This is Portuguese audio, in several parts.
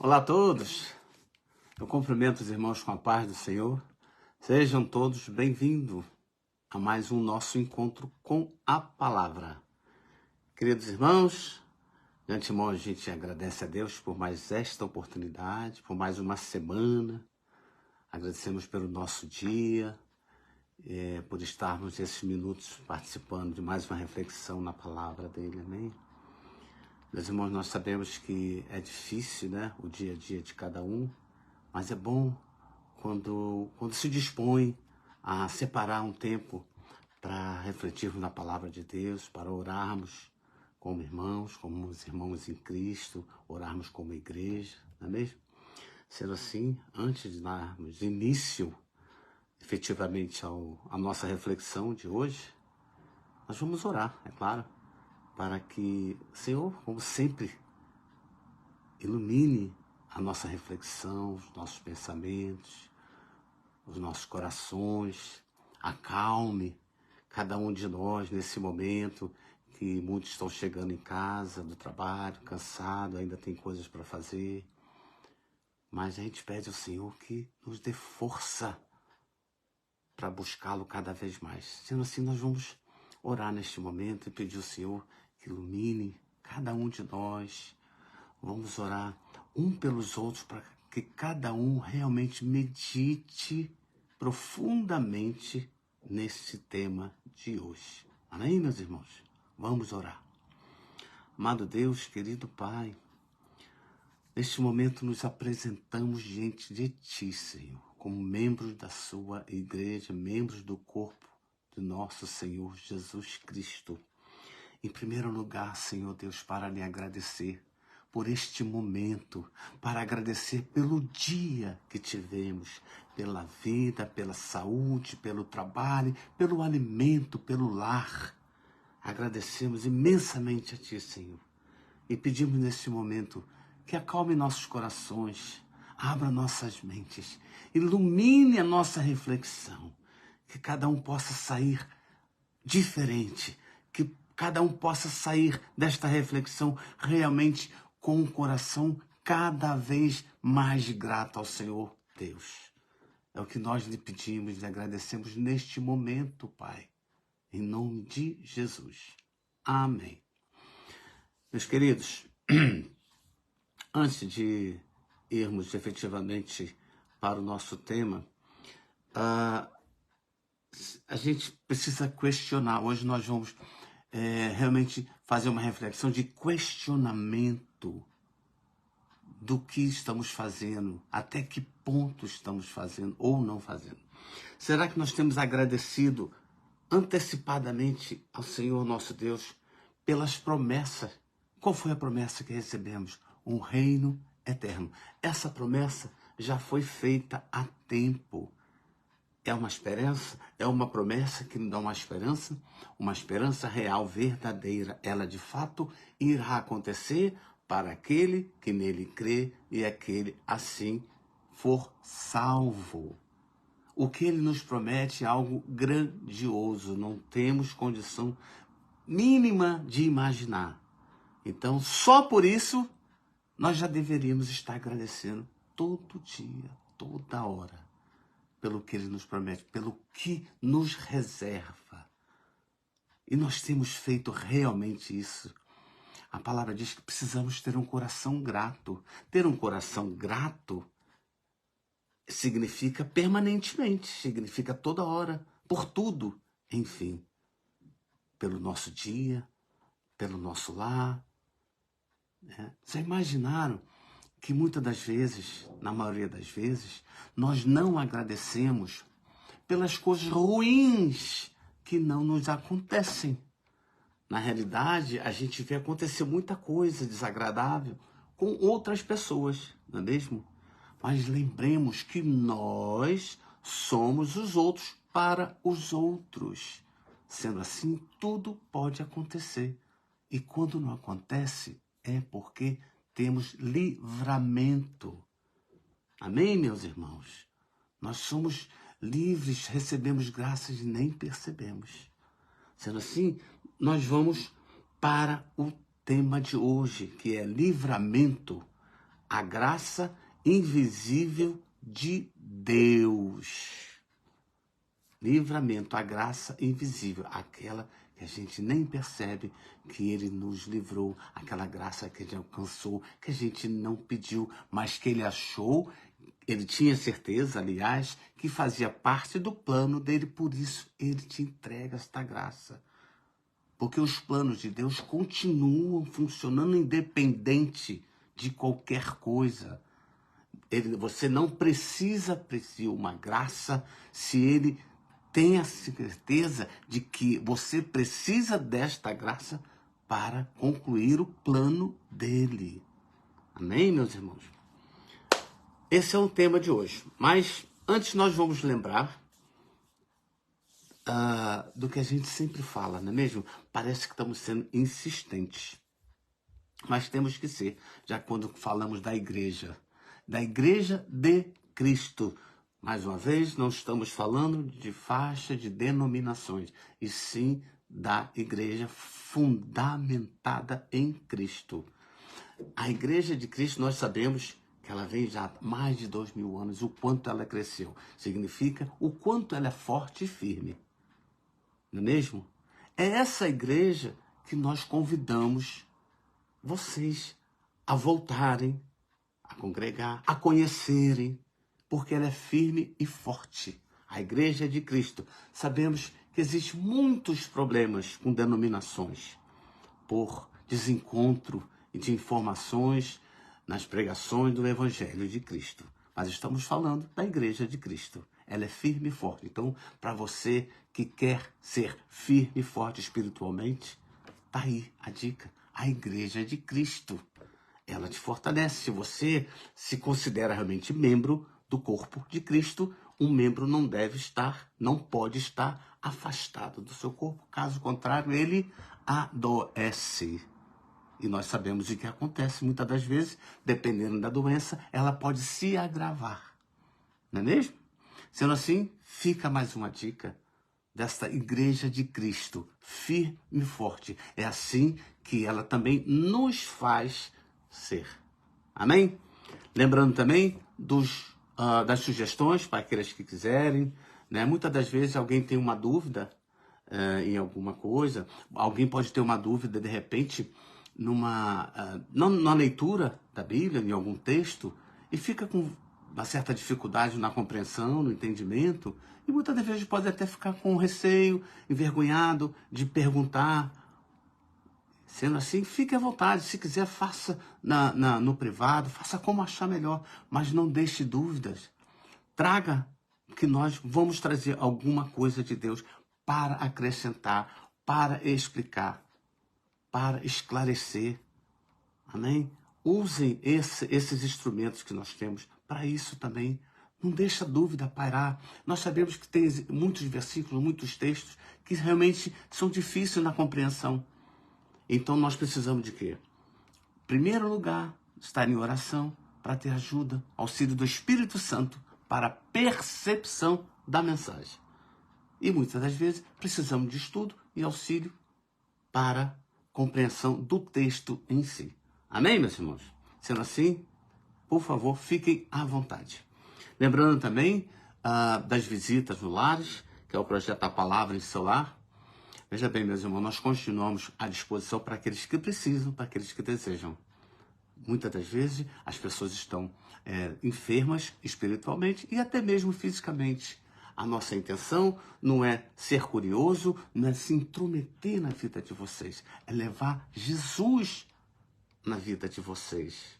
Olá a todos, eu cumprimento os irmãos com a paz do Senhor. Sejam todos bem-vindos a mais um nosso encontro com a palavra. Queridos irmãos, de antemão a gente agradece a Deus por mais esta oportunidade, por mais uma semana. Agradecemos pelo nosso dia, por estarmos esses minutos participando de mais uma reflexão na palavra dele, amém? Meus irmãos, nós sabemos que é difícil, né, o dia a dia de cada um, mas é bom quando se dispõe a separar um tempo para refletirmos na palavra de Deus, para orarmos como os irmãos em Cristo, orarmos como igreja, não é mesmo? Sendo assim, antes de darmos início efetivamente à nossa reflexão de hoje, nós vamos orar, é claro, para que o Senhor, como sempre, ilumine a nossa reflexão, os nossos pensamentos, os nossos corações, acalme cada um de nós nesse momento que muitos estão chegando em casa, do trabalho, cansado, ainda tem coisas para fazer. Mas a gente pede ao Senhor que nos dê força para buscá-lo cada vez mais. Sendo assim, nós vamos orar neste momento e pedir ao Senhor que ilumine cada um de nós. Vamos orar um pelos outros para que cada um realmente medite profundamente nesse tema de hoje. Amém, meus irmãos? Vamos orar. Amado Deus, querido Pai, neste momento nos apresentamos diante de Ti, Senhor, como membros da Sua igreja, membros do corpo do nosso Senhor Jesus Cristo. Em primeiro lugar, Senhor Deus, para lhe agradecer por este momento, para agradecer pelo dia que tivemos, pela vida, pela saúde, pelo trabalho, pelo alimento, pelo lar. Agradecemos imensamente a Ti, Senhor, e pedimos neste momento que acalme nossos corações, abra nossas mentes, ilumine a nossa reflexão, que cada um possa sair diferente, que cada um possa sair desta reflexão realmente com um coração cada vez mais grato ao Senhor Deus. É o que nós lhe pedimos e agradecemos neste momento, Pai, em nome de Jesus. Amém. Meus queridos, antes de irmos efetivamente para o nosso tema, a gente precisa questionar. Hoje nós vamos realmente fazer uma reflexão de questionamento do que estamos fazendo, até que ponto estamos fazendo ou não fazendo. Será que nós temos agradecido antecipadamente ao Senhor nosso Deus pelas promessas? Qual foi a promessa que recebemos? Um reino eterno. Essa promessa já foi feita há tempo. É uma esperança, é uma promessa que nos dá uma esperança real, verdadeira. Ela de fato irá acontecer para aquele que nele crê e aquele assim for salvo. O que ele nos promete é algo grandioso, não temos condição mínima de imaginar. Então, só por isso, nós já deveríamos estar agradecendo todo dia, toda hora, pelo que ele nos promete, pelo que nos reserva. E nós temos feito realmente isso. A palavra diz que precisamos ter um coração grato. Ter um coração grato significa permanentemente, significa toda hora, por tudo, enfim. Pelo nosso dia, pelo nosso lar. Já imaginaram que muitas das vezes, na maioria das vezes, nós não agradecemos pelas coisas ruins que não nos acontecem. Na realidade, a gente vê acontecer muita coisa desagradável com outras pessoas, não é mesmo? Mas lembremos que nós somos os outros para os outros. Sendo assim, tudo pode acontecer. E quando não acontece, é porque temos livramento. Amém, meus irmãos? Nós somos livres, recebemos graças e nem percebemos. Sendo assim, nós vamos para o tema de hoje, que é livramento a graça invisível de Deus. Livramento, a graça invisível, aquela que a gente nem percebe que Ele nos livrou, aquela graça que a gente alcançou, que a gente não pediu, mas que Ele achou, Ele tinha certeza, aliás, que fazia parte do plano dele, por isso Ele te entrega esta graça. Porque os planos de Deus continuam funcionando independente de qualquer coisa. Você não precisa pedir uma graça se Ele tem a certeza de que você precisa desta graça para concluir o plano dele. Amém, meus irmãos? Esse é o tema de hoje. Mas antes nós vamos lembrar do que a gente sempre fala, não é mesmo? Parece que estamos sendo insistentes. Mas temos que ser, já quando falamos da igreja de Cristo. Mais uma vez, não estamos falando de faixa de denominações, e sim da igreja fundamentada em Cristo. A igreja de Cristo, nós sabemos que ela vem já há mais de 2000 anos, o quanto ela cresceu. Significa o quanto ela é forte e firme. Não é mesmo? É essa igreja que nós convidamos vocês a voltarem, a congregar, a conhecerem, porque ela é firme e forte. A igreja de Cristo. Sabemos que existem muitos problemas com denominações, por desencontro de informações nas pregações do Evangelho de Cristo. Mas estamos falando da igreja de Cristo. Ela é firme e forte. Então, para você que quer ser firme e forte espiritualmente, tá aí a dica. A igreja de Cristo. Ela te fortalece. Se você se considera realmente membro do corpo de Cristo, um membro não pode estar afastado do seu corpo. Caso contrário, ele adoece. E nós sabemos o que acontece. Muitas das vezes, dependendo da doença, ela pode se agravar. Não é mesmo? Sendo assim, fica mais uma dica desta igreja de Cristo, firme e forte. É assim que ela também nos faz ser. Amém? Lembrando também das sugestões para aqueles que quiserem. Né? Muitas das vezes alguém tem uma dúvida em alguma coisa. Alguém pode ter uma dúvida, de repente, na leitura da Bíblia, em algum texto, e fica com uma certa dificuldade na compreensão, no entendimento, e muitas das vezes pode até ficar com receio, envergonhado de perguntar. Sendo assim, fique à vontade. Se quiser, faça no privado, faça como achar melhor, mas não deixe dúvidas. Traga, que nós vamos trazer alguma coisa de Deus para acrescentar, para explicar, para esclarecer. Amém? Usem esses instrumentos que nós temos para isso também. Não deixa dúvida pairar. Nós sabemos que tem muitos versículos, muitos textos que realmente são difíceis na compreensão. Então nós precisamos de quê? Em primeiro lugar, estar em oração para ter ajuda, auxílio do Espírito Santo para a percepção da mensagem. E muitas das vezes precisamos de estudo e auxílio para a compreensão do texto em si. Amém, meus irmãos? Sendo assim, por favor, fiquem à vontade. Lembrando também das visitas no Lares, que é o projeto A Palavra em Seu Lar. Veja bem, meus irmãos, nós continuamos à disposição para aqueles que precisam, para aqueles que desejam. Muitas das vezes as pessoas estão enfermas espiritualmente e até mesmo fisicamente. A nossa intenção não é ser curioso, não é se intrometer na vida de vocês, é levar Jesus na vida de vocês,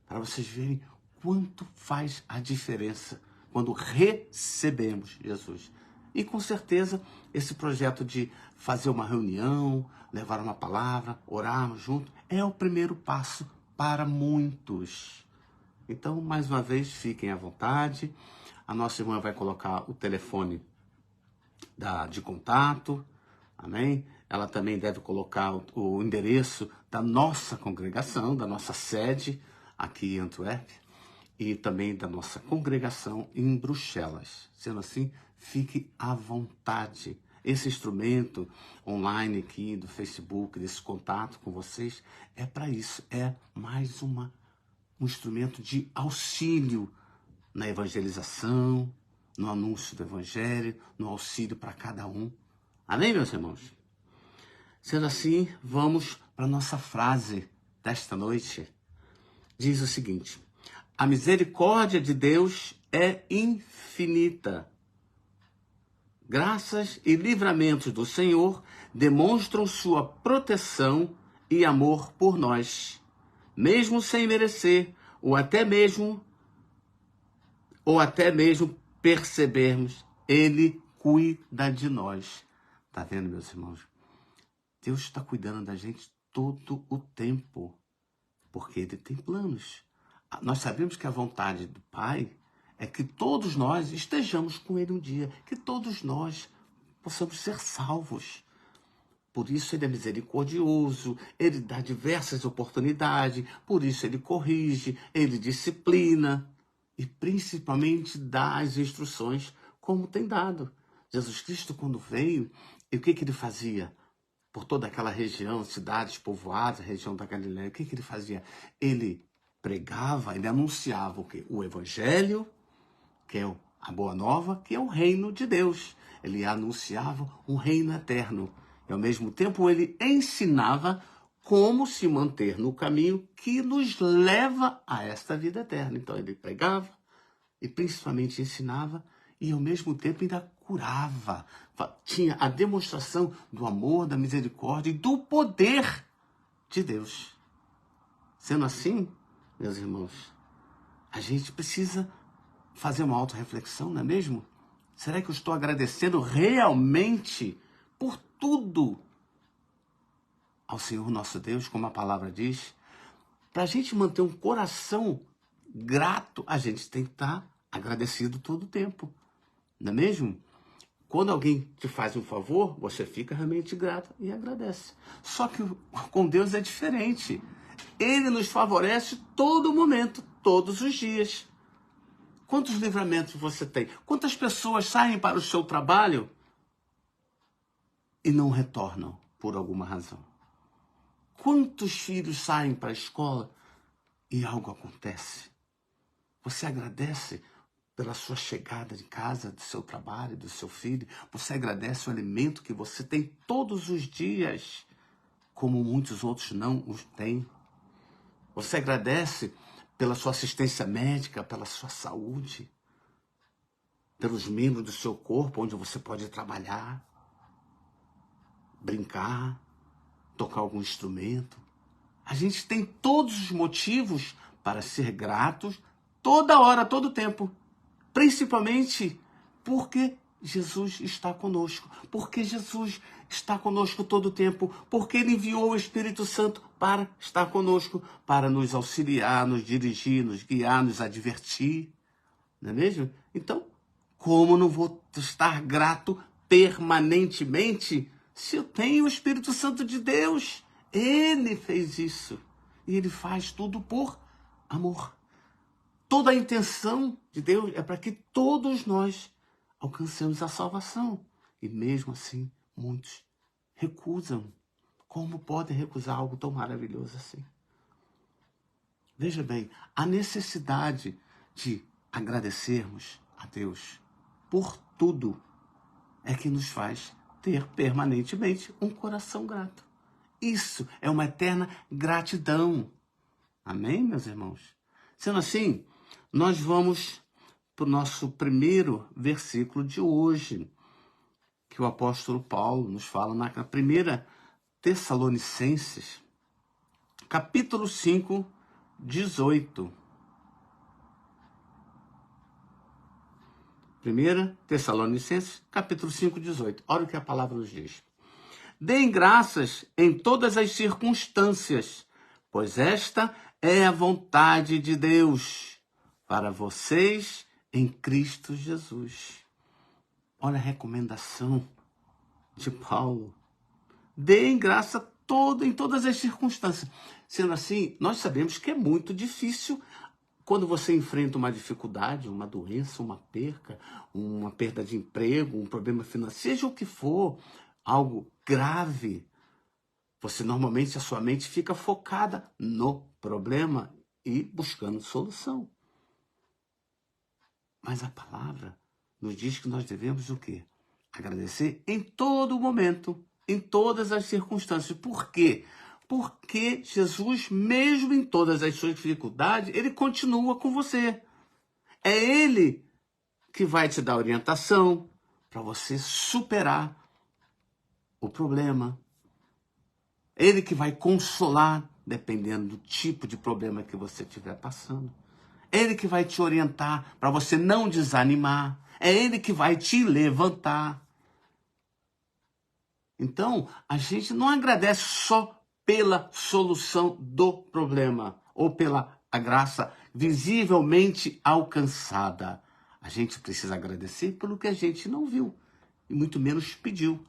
para vocês verem quanto faz a diferença quando recebemos Jesus. E com certeza esse projeto de fazer uma reunião, levar uma palavra, orarmos juntos, é o primeiro passo para muitos. Então, mais uma vez, fiquem à vontade. A nossa irmã vai colocar o telefone de contato, amém? Ela também deve colocar o endereço da nossa congregação, da nossa sede aqui em Antuérpia e também da nossa congregação em Bruxelas. Sendo assim, fique à vontade. Esse instrumento online aqui do Facebook, desse contato com vocês, é para isso. É mais um um instrumento de auxílio na evangelização, no anúncio do evangelho, no auxílio para cada um. Amém, meus irmãos? Sendo assim, vamos para a nossa frase desta noite. Diz o seguinte: a misericórdia de Deus é infinita. Graças e livramentos do Senhor demonstram sua proteção e amor por nós, mesmo sem merecer, ou até mesmo percebermos, Ele cuida de nós. Tá vendo, meus irmãos? Deus está cuidando da gente todo o tempo, porque Ele tem planos. Nós sabemos que a vontade do Pai é que todos nós estejamos com Ele um dia, que todos nós possamos ser salvos. Por isso Ele é misericordioso, Ele dá diversas oportunidades, por isso Ele corrige, Ele disciplina e principalmente dá as instruções como tem dado. Jesus Cristo, quando veio, e o que Ele fazia? Por toda aquela região, cidades povoadas, região da Galileia, o que Ele fazia? Ele pregava, Ele anunciava o quê? O Evangelho, que é a Boa Nova, que é o reino de Deus. Ele anunciava um reino eterno. E, ao mesmo tempo, ele ensinava como se manter no caminho que nos leva a esta vida eterna. Então, ele pregava e, principalmente, ensinava e, ao mesmo tempo, ainda curava. Tinha a demonstração do amor, da misericórdia e do poder de Deus. Sendo assim, meus irmãos, a gente precisa fazer uma autorreflexão, não é mesmo? Será que eu estou agradecendo realmente por tudo ao Senhor nosso Deus, como a palavra diz? Para a gente manter um coração grato, a gente tem que estar agradecido todo o tempo, não é mesmo? Quando alguém te faz um favor, você fica realmente grato e agradece. Só que com Deus é diferente. Ele nos favorece todo momento, todos os dias. Quantos livramentos você tem? Quantas pessoas saem para o seu trabalho e não retornam por alguma razão? Quantos filhos saem para a escola e algo acontece? Você agradece pela sua chegada de casa, do seu trabalho, do seu filho? Você agradece o alimento que você tem todos os dias, como muitos outros não os têm? Você agradece pela sua assistência médica, pela sua saúde, pelos membros do seu corpo, onde você pode trabalhar, brincar, tocar algum instrumento. A gente tem todos os motivos para ser gratos toda hora, todo tempo. Principalmente porque Jesus está conosco. Porque Jesus está conosco todo o tempo. Porque Ele enviou o Espírito Santo para estar conosco, para nos auxiliar, nos dirigir, nos guiar, nos advertir. Não é mesmo? Então, como não vou estar grato permanentemente se eu tenho o Espírito Santo de Deus? Ele fez isso. E Ele faz tudo por amor. Toda a intenção de Deus é para que todos nós alcancemos a salvação. E mesmo assim, muitos recusam. Como podem recusar algo tão maravilhoso assim? Veja bem, a necessidade de agradecermos a Deus por tudo é que nos faz ter permanentemente um coração grato. Isso é uma eterna gratidão. Amém, meus irmãos? Sendo assim, nós vamos para o nosso primeiro versículo de hoje, que o apóstolo Paulo nos fala na primeira Tessalonicenses, capítulo 5, 18. 1 Tessalonicenses, capítulo 5, 18. Olha o que a palavra nos diz. Deem graças em todas as circunstâncias, pois esta é a vontade de Deus para vocês em Cristo Jesus. Olha a recomendação de Paulo. Deem graça em todas as circunstâncias. Sendo assim, nós sabemos que é muito difícil quando você enfrenta uma dificuldade, uma doença, uma perda de emprego, um problema financeiro, seja o que for, algo grave. Você normalmente, a sua mente fica focada no problema e buscando solução. Mas a palavra nos diz que nós devemos o quê? Agradecer em todo momento, em todas as circunstâncias. Por quê? Porque Jesus, mesmo em todas as suas dificuldades, ele continua com você. É ele que vai te dar orientação para você superar o problema. É ele que vai consolar, dependendo do tipo de problema que você estiver passando. É ele que vai te orientar para você não desanimar. É ele que vai te levantar. Então, a gente não agradece só pela solução do problema ou pela a graça visivelmente alcançada. A gente precisa agradecer pelo que a gente não viu e muito menos pediu.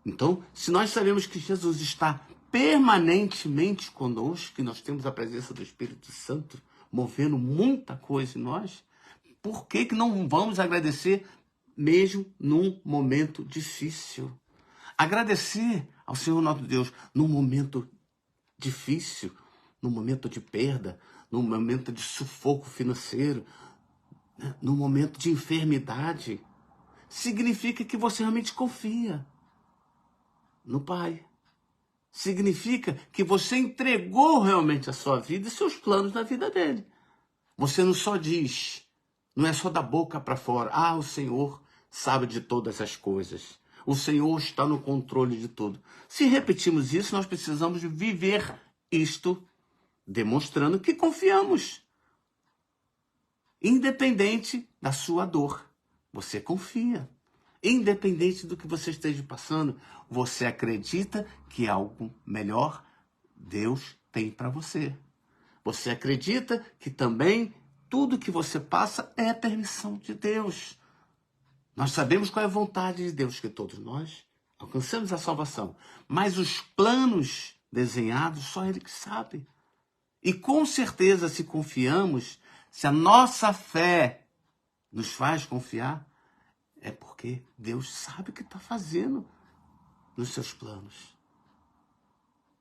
Então, se nós sabemos que Jesus está permanentemente conosco, que nós temos a presença do Espírito Santo movendo muita coisa em nós, por que não vamos agradecer mesmo num momento difícil? Agradecer ao Senhor nosso Deus num momento difícil, num momento de perda, num momento de sufoco financeiro, né? Num momento de enfermidade, significa que você realmente confia no Pai. Significa que você entregou realmente a sua vida e seus planos na vida dele. Você não só diz, não é só da boca para fora, o Senhor sabe de todas as coisas. O Senhor está no controle de tudo. Se repetimos isso, nós precisamos viver isto, demonstrando que confiamos. Independente da sua dor, você confia. Independente do que você esteja passando, você acredita que algo melhor Deus tem para você. Você acredita que também tudo que você passa é a permissão de Deus. Nós sabemos qual é a vontade de Deus, que todos nós alcancemos a salvação. Mas os planos desenhados, só Ele que sabe. E com certeza, se confiamos, se a nossa fé nos faz confiar, é porque Deus sabe o que está fazendo nos seus planos.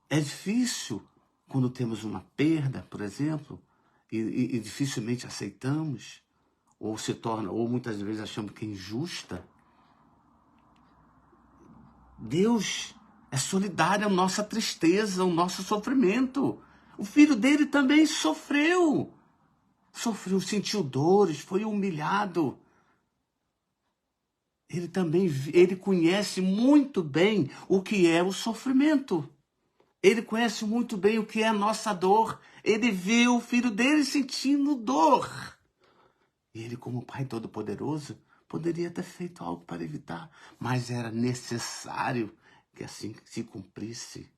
É difícil quando temos uma perda, por exemplo, e dificilmente aceitamos, ou muitas vezes achamos que é injusta. Deus é solidário à nossa tristeza, ao nosso sofrimento. O filho dele também sofreu. Sentiu dores, foi humilhado. Ele conhece muito bem o que é o sofrimento. Ele conhece muito bem o que é a nossa dor. Ele viu o filho dele sentindo dor. E ele, como Pai Todo-Poderoso, poderia ter feito algo para evitar. Mas era necessário que assim se cumprisse.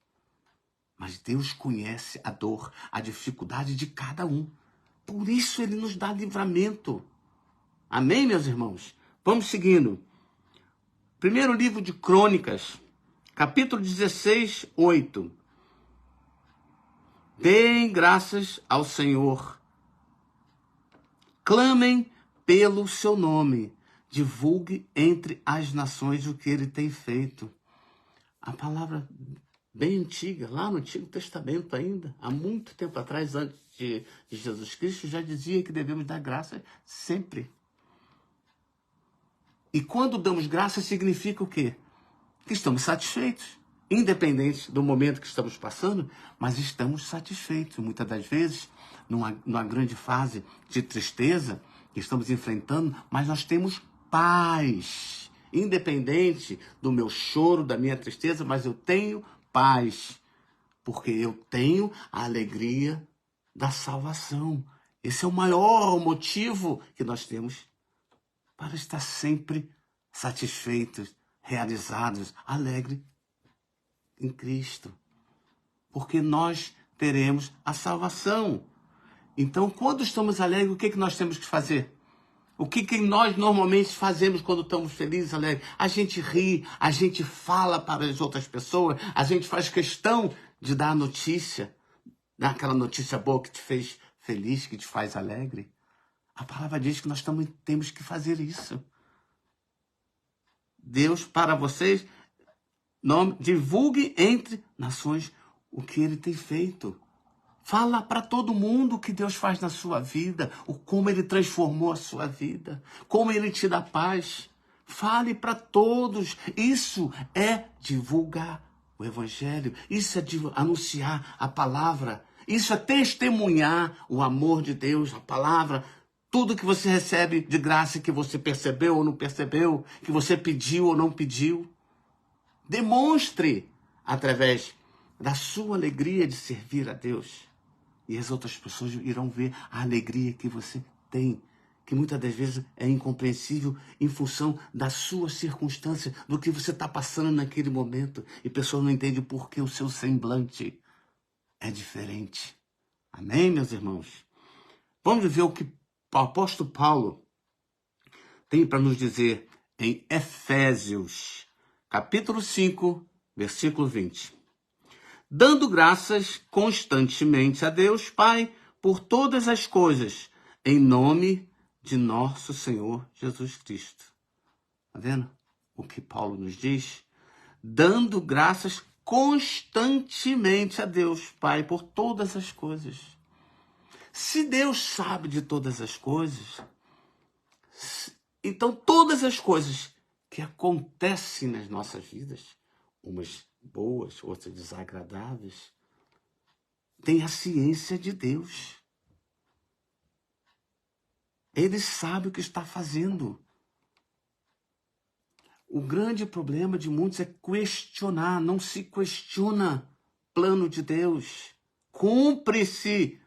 Mas Deus conhece a dor, a dificuldade de cada um. Por isso ele nos dá livramento. Amém, meus irmãos? Vamos seguindo. Primeiro livro de Crônicas, capítulo 16, 8. Deem graças ao Senhor. Clamem pelo seu nome. Divulgue entre as nações o que ele tem feito. A palavra bem antiga, lá no Antigo Testamento ainda, há muito tempo atrás, antes de Jesus Cristo, já dizia que devemos dar graças sempre. E quando damos graças, significa o quê? Que estamos satisfeitos. Independente do momento que estamos passando, mas estamos satisfeitos. Muitas das vezes, numa grande fase de tristeza que estamos enfrentando, mas nós temos paz. Independente do meu choro, da minha tristeza, mas eu tenho paz. Porque eu tenho a alegria da salvação. Esse é o maior motivo que nós temos para estar sempre satisfeitos, realizados, alegres em Cristo. Porque nós teremos a salvação. Então, quando estamos alegres, o que nós temos que fazer? O que nós normalmente fazemos quando estamos felizes, alegres? A gente ri, a gente fala para as outras pessoas, a gente faz questão de dar a notícia, dar aquela notícia boa que te fez feliz, que te faz alegre. A palavra diz que nós também temos que fazer isso. Deus, para vocês, divulgue entre nações o que ele tem feito. Fala para todo mundo o que Deus faz na sua vida, o como Ele transformou a sua vida, como Ele te dá paz. Fale para todos. Isso é divulgar o Evangelho. Isso é anunciar a palavra. Isso é testemunhar o amor de Deus, a palavra. Tudo que você recebe de graça, que você percebeu ou não percebeu, que você pediu ou não pediu. Demonstre através da sua alegria de servir a Deus. E as outras pessoas irão ver a alegria que você tem, que muitas das vezes é incompreensível em função da sua circunstância, do que você está passando naquele momento. E a pessoa não entende por que o seu semblante é diferente. Amém, meus irmãos? Vamos ver o que o apóstolo Paulo tem para nos dizer em Efésios, capítulo 5, versículo 20. Dando graças constantemente a Deus Pai por todas as coisas, em nome de nosso Senhor Jesus Cristo. Está vendo o que Paulo nos diz? Dando graças constantemente a Deus Pai por todas as coisas. Se Deus sabe de todas as coisas, então todas as coisas que acontecem nas nossas vidas, umas boas, outras desagradáveis, tem a ciência de Deus. Ele sabe o que está fazendo. O grande problema de muitos é questionar. Não se questiona o plano de Deus. Cumpre-se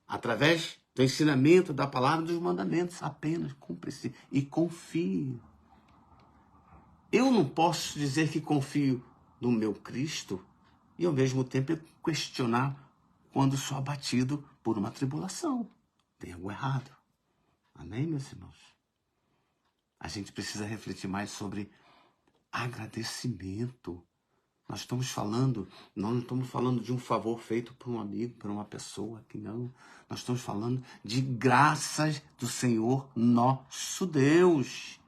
através do ensinamento da palavra dos mandamentos. Apenas cumpre-se e confie. Eu não posso dizer que confio no meu Cristo e ao mesmo tempo questionar quando sou abatido por uma tribulação. Tem algo errado. Amém, meus irmãos? A gente precisa refletir mais sobre agradecimento. Nós não estamos falando de um favor feito por um amigo, por uma pessoa, que não. Nós estamos falando de graças do Senhor nosso Deus.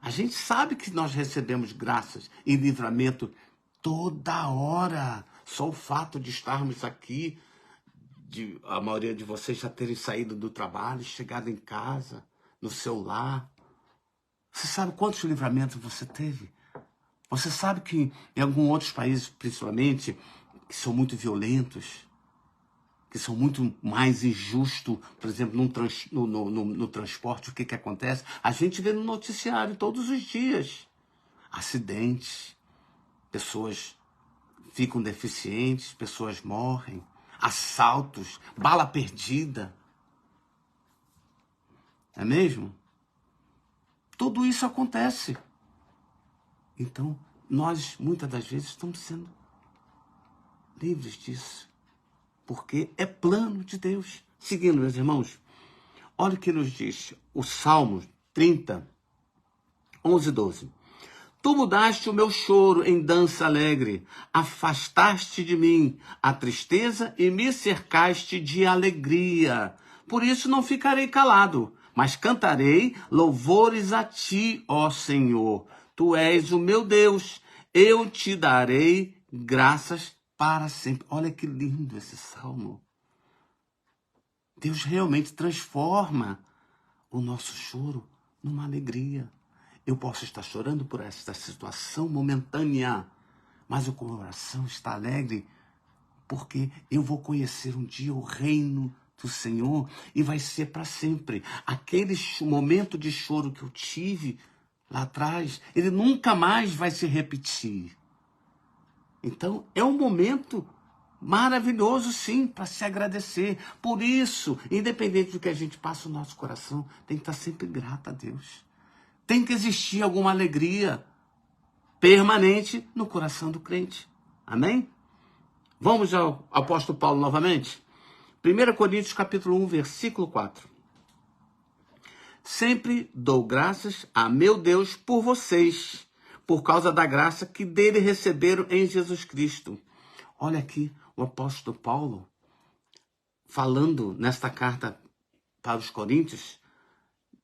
A gente sabe que nós recebemos graças e livramento toda hora. Só o fato de estarmos aqui, de a maioria de vocês já terem saído do trabalho, chegado em casa, no seu lar. Você sabe quantos livramentos você teve? Você sabe que em alguns outros países, principalmente, que são muito violentos, que são muito mais injustos, por exemplo, no transporte, o que acontece? A gente vê no noticiário todos os dias. Acidentes, pessoas ficam deficientes, pessoas morrem, assaltos, bala perdida. É mesmo? Tudo isso acontece. Então, nós, muitas das vezes, estamos sendo livres disso. Porque é plano de Deus. Seguindo, meus irmãos, olha o que nos diz o Salmo 30, 11 e 12. Tu mudaste o meu choro em dança alegre, afastaste de mim a tristeza e me cercaste de alegria. Por isso não ficarei calado, mas cantarei louvores a ti, ó Senhor. Tu és o meu Deus, eu te darei graças para sempre. Olha que lindo esse salmo. Deus realmente transforma o nosso choro numa alegria. Eu posso estar chorando por esta situação momentânea, mas o coração está alegre porque eu vou conhecer um dia o reino do Senhor e vai ser para sempre. Aquele momento de choro que eu tive lá atrás, ele nunca mais vai se repetir. Então, é um momento maravilhoso, sim, para se agradecer. Por isso, independente do que a gente passa no nosso coração, tem que estar sempre grato a Deus. Tem que existir alguma alegria permanente no coração do crente. Amém? Vamos ao apóstolo Paulo novamente? 1 Coríntios capítulo 1, versículo 4. Sempre dou graças a meu Deus por vocês, por causa da graça que dele receberam em Jesus Cristo. Olha aqui o apóstolo Paulo falando nesta carta para os Coríntios,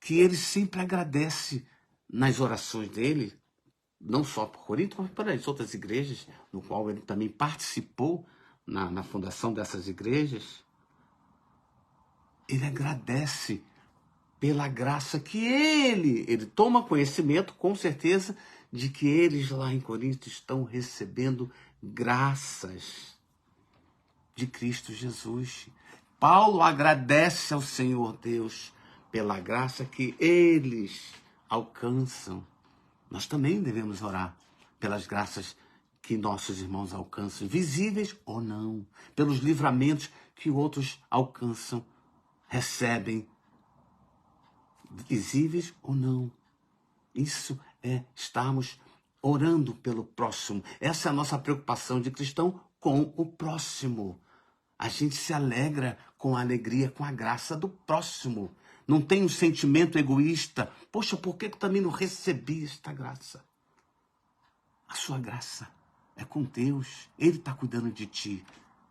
que ele sempre agradece nas orações dele, não só por Corinto, mas para as outras igrejas, no qual ele também participou, na fundação dessas igrejas, ele agradece pela graça que ele toma conhecimento, com certeza, de que eles lá em Corinto estão recebendo graças de Cristo Jesus. Paulo agradece ao Senhor Deus pela graça que eles alcançam. Nós também devemos orar pelas graças que nossos irmãos alcançam, visíveis ou não, pelos livramentos que outros alcançam, recebem, visíveis ou não. Isso é estarmos orando pelo próximo. Essa é a nossa preocupação de cristão com o próximo. A gente se alegra com a alegria, com a graça do próximo. Não tem um sentimento egoísta. Poxa, por que eu também não recebi esta graça? A sua graça é com Deus. Ele está cuidando de ti.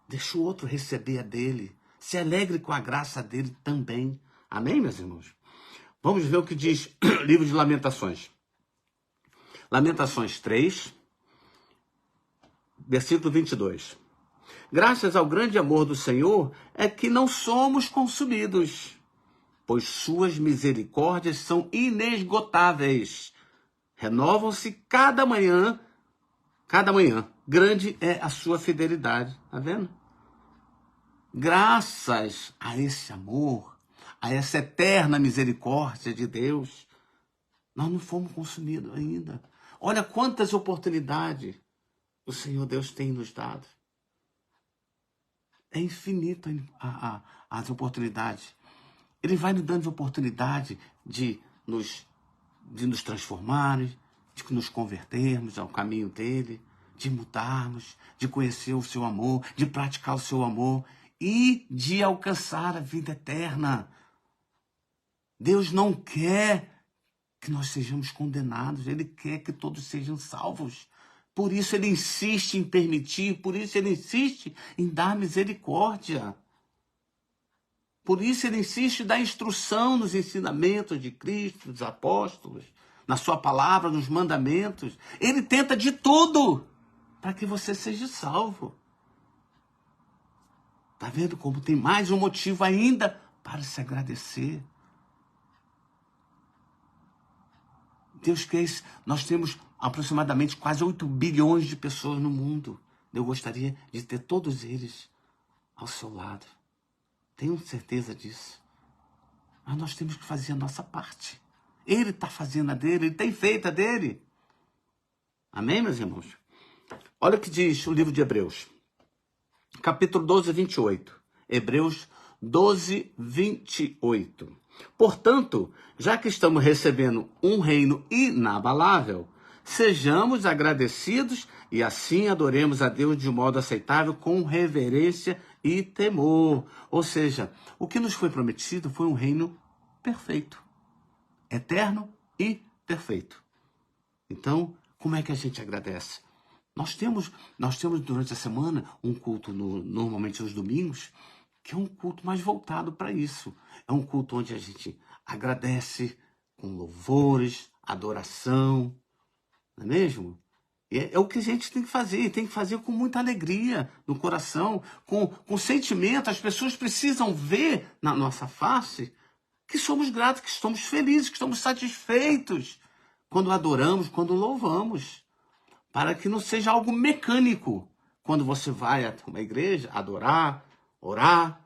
Deixa o outro receber a dele. Se alegre com a graça dele também. Amém, meus irmãos? Vamos ver o que diz o livro de Lamentações. Lamentações 3, versículo 22. Graças ao grande amor do Senhor é que não somos consumidos, pois suas misericórdias são inesgotáveis. Renovam-se cada manhã. Grande é a sua fidelidade. Tá vendo? Graças a esse amor, a essa eterna misericórdia de Deus, nós não fomos consumidos ainda. Olha quantas oportunidades o Senhor Deus tem nos dado. É infinito as oportunidades. Ele vai nos dando oportunidade de nos transformarmos, de nos convertermos ao caminho dele, de mudarmos, de conhecer o seu amor, de praticar o seu amor e de alcançar a vida eterna. Deus não quer que nós sejamos condenados, ele quer que todos sejam salvos. Por isso ele insiste em permitir, por isso ele insiste em dar misericórdia. Por isso ele insiste em dar instrução nos ensinamentos de Cristo, dos apóstolos, na sua palavra, nos mandamentos. Ele tenta de tudo para que você seja salvo. Está vendo como tem mais um motivo ainda para se agradecer? Deus quer isso. Nós temos aproximadamente quase 8 bilhões de pessoas no mundo. Eu gostaria de ter todos eles ao seu lado. Tenho certeza disso. Mas nós temos que fazer a nossa parte. Ele está fazendo a dele, ele tem feito a dele. Amém, meus irmãos? Olha o que diz o livro de Hebreus. Capítulo 12, 28. Hebreus 12, 28. Portanto, já que estamos recebendo um reino inabalável, sejamos agradecidos e assim adoremos a Deus de modo aceitável com reverência e temor. Ou seja, o que nos foi prometido foi um reino perfeito, eterno e perfeito. Então, como é que a gente agradece? Nós temos durante a semana um culto, normalmente nos domingos, que é um culto mais voltado para isso. É um culto onde a gente agradece com louvores, adoração, não é mesmo? É o que a gente tem que fazer, e tem que fazer com muita alegria no coração, com sentimento. As pessoas precisam ver na nossa face que somos gratos, que estamos felizes, que estamos satisfeitos quando adoramos, quando louvamos. Para que não seja algo mecânico. Quando você vai a uma igreja adorar, orar,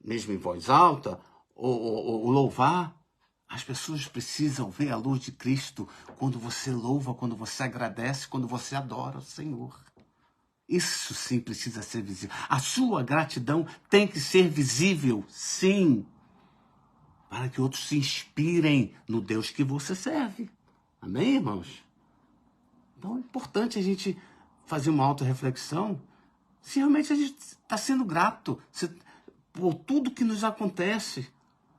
mesmo em voz alta, ou louvar, as pessoas precisam ver a luz de Cristo quando você louva, quando você agradece, quando você adora o Senhor. Isso sim precisa ser visível. A sua gratidão tem que ser visível, sim, para que outros se inspirem no Deus que você serve. Amém, irmãos? Então é importante a gente fazer uma autorreflexão se realmente a gente está sendo grato por tudo que nos acontece.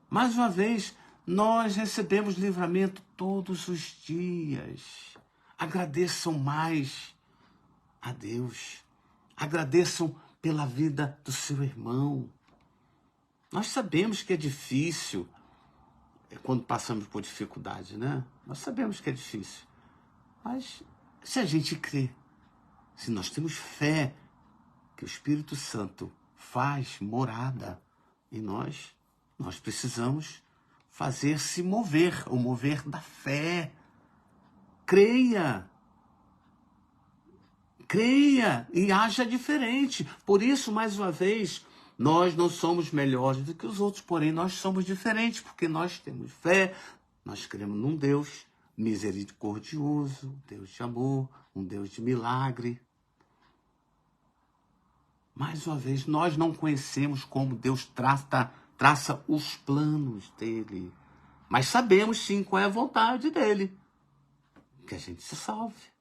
Mais uma vez, nós recebemos livramento todos os dias. Agradeçam mais a Deus. Agradeçam pela vida do seu irmão. Nós sabemos que é difícil quando passamos por dificuldade, né? Nós sabemos que é difícil. Mas se a gente crê, se nós temos fé que o Espírito Santo faz morada em nós, nós precisamos fazer-se mover, o mover da fé. Creia e haja diferente. Por isso, mais uma vez, nós não somos melhores do que os outros, porém nós somos diferentes, porque nós temos fé, nós cremos num Deus misericordioso, Deus de amor, um Deus de milagre. Mais uma vez, nós não conhecemos como Deus traça os planos dele, mas sabemos sim qual é a vontade dele, que a gente se salve.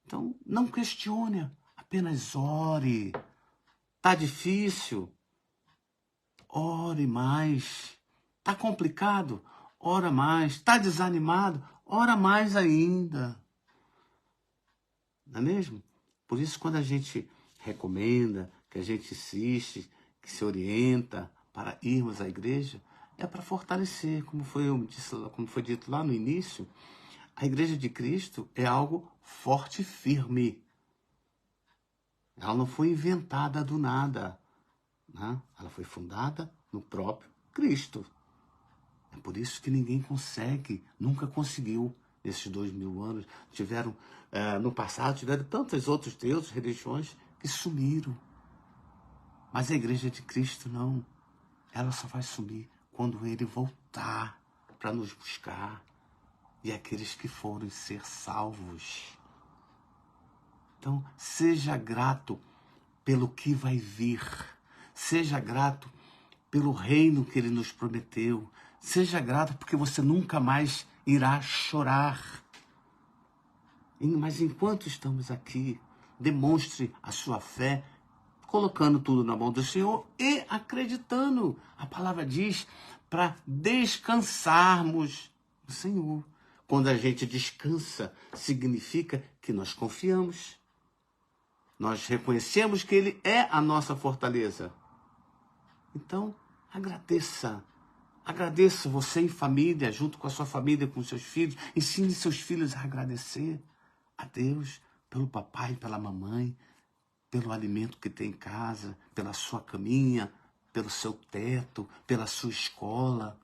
Então, não questione, apenas ore. Tá difícil? Ore mais. Tá complicado? Ora mais. Tá desanimado? Ora mais ainda. Não é mesmo? Por isso, quando a gente recomenda, que a gente insiste, que se orienta para irmos à igreja, é para fortalecer, como foi dito lá no início. A Igreja de Cristo é algo forte e firme. Ela não foi inventada do nada, né? Ela foi fundada no próprio Cristo. É por isso que ninguém consegue, nunca conseguiu, nesses 2000 anos. No passado, tiveram tantos outros deuses, religiões, que sumiram. Mas a Igreja de Cristo não. Ela só vai sumir quando Ele voltar para nos buscar. E aqueles que forem ser salvos. Então, seja grato pelo que vai vir. Seja grato pelo reino que Ele nos prometeu. Seja grato porque você nunca mais irá chorar. Mas enquanto estamos aqui, demonstre a sua fé, colocando tudo na mão do Senhor e acreditando. A palavra diz para descansarmos no Senhor. Quando a gente descansa, significa que nós confiamos. Nós reconhecemos que Ele é a nossa fortaleza. Então, agradeça. Agradeça você em família, junto com a sua família, com seus filhos. Ensine seus filhos a agradecer a Deus pelo papai, pela mamãe, pelo alimento que tem em casa, pela sua caminha, pelo seu teto, pela sua escola.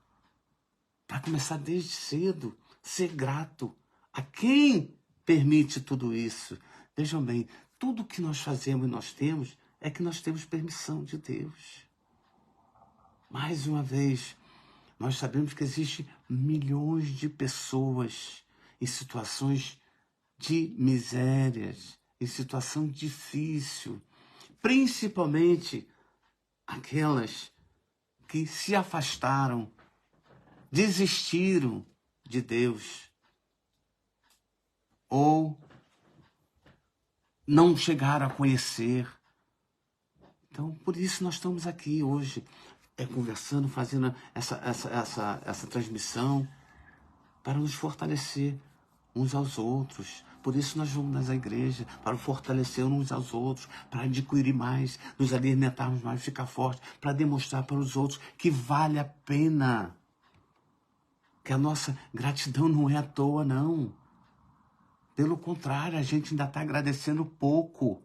Para começar desde cedo. Ser grato a quem permite tudo isso. Vejam bem, tudo que nós fazemos e nós temos é que nós temos permissão de Deus. Mais uma vez, nós sabemos que existem milhões de pessoas em situações de misérias, em situação difícil, principalmente aquelas que se afastaram, desistiram de Deus, ou não chegaram a conhecer. Então, por isso nós estamos aqui hoje, conversando, fazendo essa transmissão, para nos fortalecer uns aos outros. Por isso nós vamos à igreja, para fortalecer uns aos outros, para adquirir mais, nos alimentarmos mais, ficar forte, para demonstrar para os outros que vale a pena. Que a nossa gratidão não é à toa, não. Pelo contrário, a gente ainda está agradecendo pouco.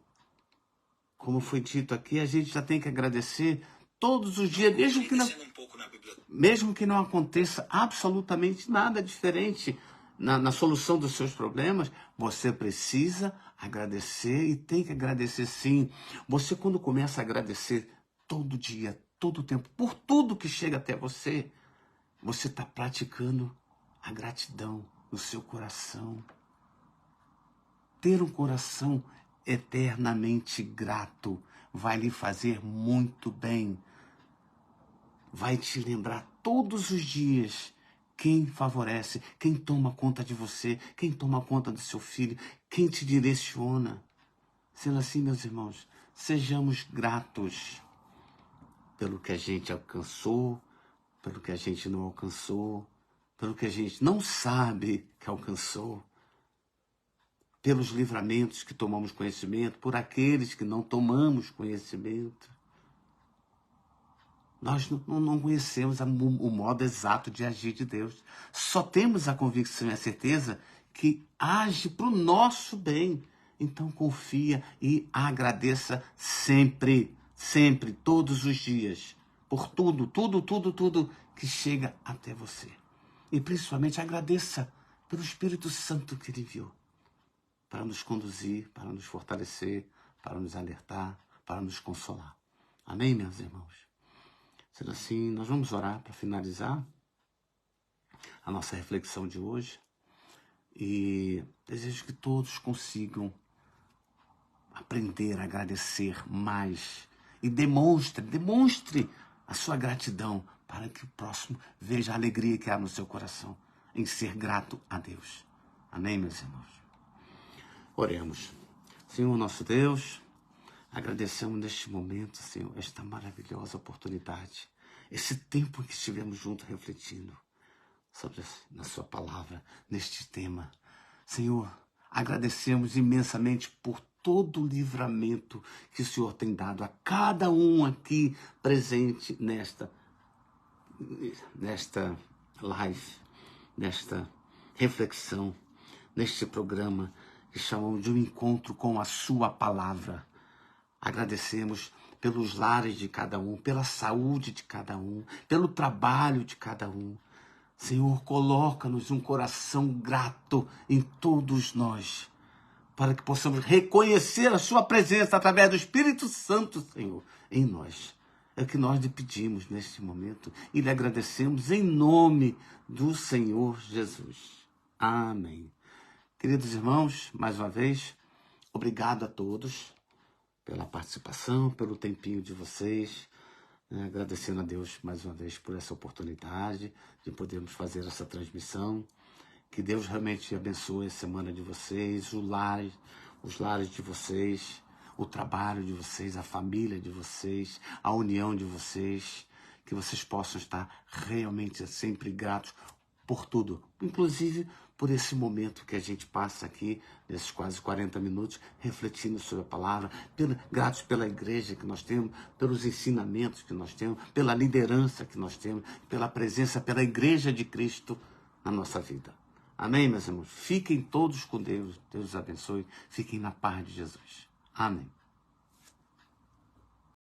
Como foi dito aqui, a gente já tem que agradecer todos os dias, mesmo que não aconteça absolutamente nada diferente na solução dos seus problemas, você precisa agradecer e tem que agradecer sim. Você, quando começa a agradecer todo dia, todo o tempo, por tudo que chega até você, você está praticando a gratidão no seu coração. Ter um coração eternamente grato vai lhe fazer muito bem. Vai te lembrar todos os dias quem favorece, quem toma conta de você, quem toma conta do seu filho, quem te direciona. Sendo assim, meus irmãos, sejamos gratos pelo que a gente alcançou, pelo que a gente não alcançou, pelo que a gente não sabe que alcançou, pelos livramentos que tomamos conhecimento, por aqueles que não tomamos conhecimento. Nós não conhecemos o modo exato de agir de Deus. Só temos a convicção e a certeza que age para o nosso bem. Então confia e agradeça sempre, sempre, todos os dias, por tudo, tudo que chega até você. E principalmente agradeça pelo Espírito Santo que Ele enviou para nos conduzir, para nos fortalecer, para nos alertar, para nos consolar. Amém, meus irmãos? Sendo assim, nós vamos orar para finalizar a nossa reflexão de hoje. E desejo que todos consigam aprender a agradecer mais. E demonstre a sua gratidão para que o próximo veja a alegria que há no seu coração em ser grato a Deus. Amém, meus irmãos? Oremos. Senhor nosso Deus, agradecemos neste momento, Senhor, esta maravilhosa oportunidade, esse tempo em que estivemos juntos refletindo na sua palavra, neste tema. Senhor, agradecemos imensamente por todo o livramento que o Senhor tem dado a cada um aqui presente nesta live, nesta reflexão, neste programa que chamamos de um encontro com a sua palavra. Agradecemos pelos lares de cada um, pela saúde de cada um, pelo trabalho de cada um. Senhor, coloca-nos um coração grato em todos nós, para que possamos reconhecer a sua presença através do Espírito Santo, Senhor, em nós. É o que nós lhe pedimos neste momento e lhe agradecemos em nome do Senhor Jesus. Amém. Queridos irmãos, mais uma vez, obrigado a todos pela participação, pelo tempinho de vocês. Agradecendo a Deus mais uma vez por essa oportunidade de podermos fazer essa transmissão. Que Deus realmente abençoe a semana de vocês, os lares de vocês, o trabalho de vocês, a família de vocês, a união de vocês. Que vocês possam estar realmente sempre gratos por tudo, inclusive por esse momento que a gente passa aqui, nesses quase 40 minutos, refletindo sobre a palavra, gratos pela igreja que nós temos, pelos ensinamentos que nós temos, pela liderança que nós temos, pela presença, pela igreja de Cristo na nossa vida. Amém, meus irmãos? Fiquem todos com Deus. Deus os abençoe. Fiquem na paz de Jesus. Amém.